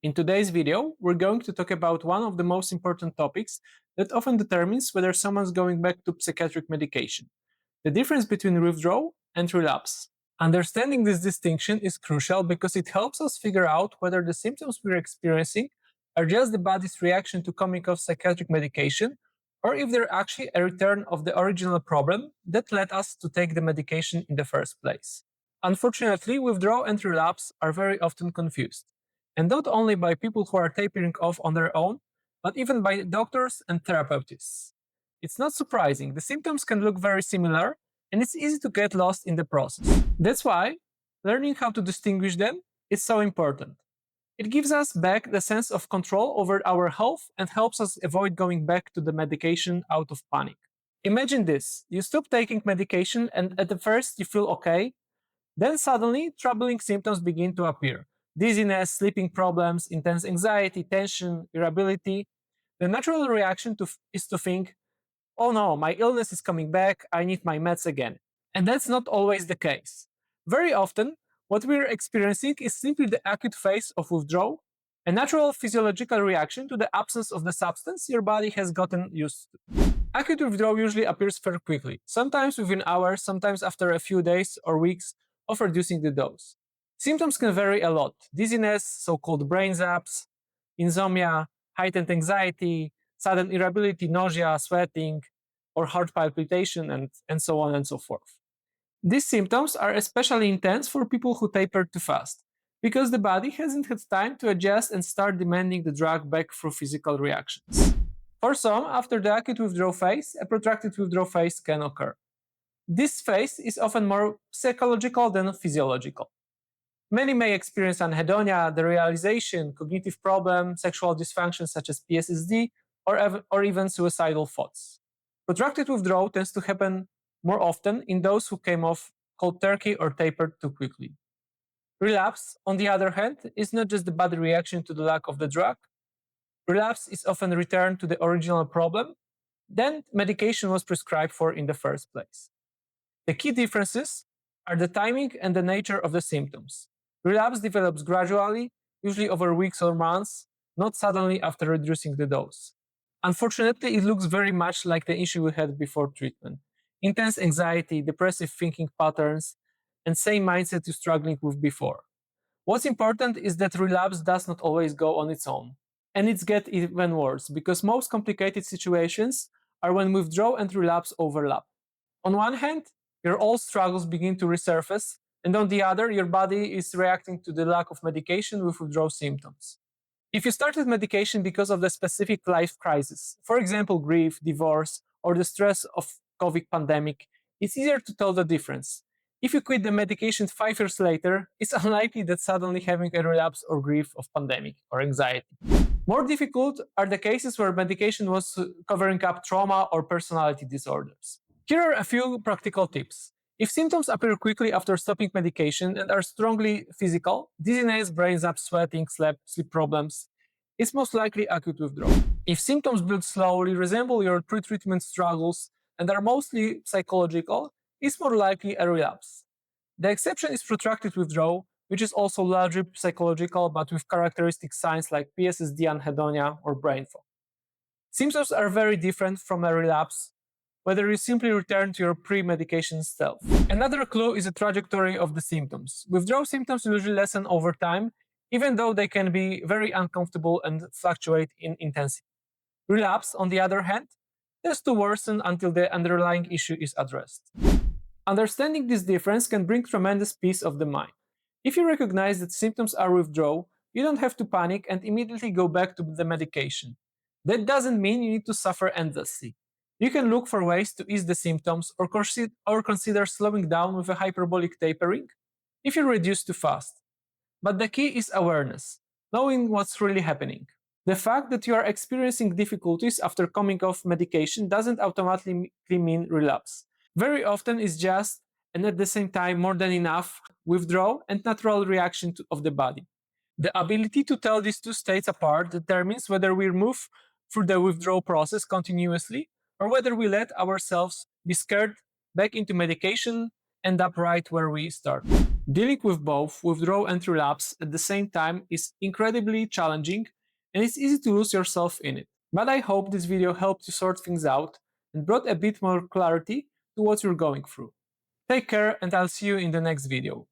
In today's video, we're going to talk about one of the most important topics that often determines whether someone's going back to psychiatric medication: the difference between withdrawal and relapse. Understanding this distinction is crucial because it helps us figure out whether the symptoms we're experiencing are just the body's reaction to coming off psychiatric medication, or if they're actually a return of the original problem that led us to take the medication in the first place. Unfortunately, withdrawal and relapse are very often confused, and not only by people who are tapering off on their own, but even by doctors and therapeutists. It's not surprising, the symptoms can look very similar, and it's easy to get lost in the process. That's why learning how to distinguish them is so important. It gives us back the sense of control over our health and helps us avoid going back to the medication out of panic. Imagine this: you stop taking medication, and at the first you feel okay, then suddenly troubling symptoms begin to appear: dizziness, sleeping problems, intense anxiety, tension, irritability. The natural reaction is to think, oh no, my illness is coming back, I need my meds again. And that's not always the case. Very often, what we're experiencing is simply the acute phase of withdrawal, a natural physiological reaction to the absence of the substance your body has gotten used to. Acute withdrawal usually appears very quickly, sometimes within hours, sometimes after a few days or weeks of reducing the dose. Symptoms can vary a lot: dizziness, so-called brain zaps, insomnia, heightened anxiety, sudden irritability, nausea, sweating, or heart palpitation, and so on and so forth. These symptoms are especially intense for people who taper too fast, because the body hasn't had time to adjust and start demanding the drug back through physical reactions. For some, after the acute withdrawal phase, a protracted withdrawal phase can occur. This phase is often more psychological than physiological. Many may experience anhedonia, derealization, cognitive problems, sexual dysfunction such as PTSD, or even suicidal thoughts. Protracted withdrawal tends to happen more often in those who came off cold turkey or tapered too quickly. Relapse, on the other hand, is not just the body reaction to the lack of the drug. Relapse is often a return to the original problem then medication was prescribed for in the first place. The key differences are the timing and the nature of the symptoms. Relapse develops gradually, usually over weeks or months, not suddenly after reducing the dose. Unfortunately, it looks very much like the issue we had before treatment: intense anxiety, depressive thinking patterns, and same mindset you're struggling with before. What's important is that relapse does not always go on its own. And it gets even worse, because most complicated situations are when withdrawal and relapse overlap. On one hand, your old struggles begin to resurface, and on the other, your body is reacting to the lack of medication with withdrawal symptoms. If you started medication because of the specific life crisis, for example, grief, divorce, or the stress of COVID pandemic, it's easier to tell the difference. If you quit the medication 5 years later, it's unlikely that suddenly having a relapse or grief of pandemic or anxiety. More difficult are the cases where medication was covering up trauma or personality disorders. Here are a few practical tips. If symptoms appear quickly after stopping medication and are strongly physical — dizziness, brain zaps, sweating, sleep problems — it's most likely acute withdrawal. If symptoms build slowly, resemble your pre-treatment struggles, and are mostly psychological, it's more likely a relapse. The exception is protracted withdrawal, which is also largely psychological but with characteristic signs like PTSD, anhedonia, or brain fog. Symptoms are very different from a relapse, whether you simply return to your pre-medication self. Another clue is the trajectory of the symptoms. Withdrawal symptoms usually lessen over time, even though they can be very uncomfortable and fluctuate in intensity. Relapse, on the other hand, tends to worsen until the underlying issue is addressed. Understanding this difference can bring tremendous peace of the mind. If you recognize that symptoms are withdrawal, you don't have to panic and immediately go back to the medication. That doesn't mean you need to suffer endlessly. You can look for ways to ease the symptoms or consider slowing down with a hyperbolic tapering if you reduce too fast. But the key is awareness, knowing what's really happening. The fact that you are experiencing difficulties after coming off medication doesn't automatically mean relapse. Very often it's just, and at the same time more than enough, withdrawal and natural reaction of the body. The ability to tell these two states apart determines whether we move through the withdrawal process continuously or whether we let ourselves be scared back into medication, end up right where we start. Dealing with both withdrawal and relapse at the same time is incredibly challenging, and it's easy to lose yourself in it. But I hope this video helped you sort things out and brought a bit more clarity to what you're going through. Take care, and I'll see you in the next video.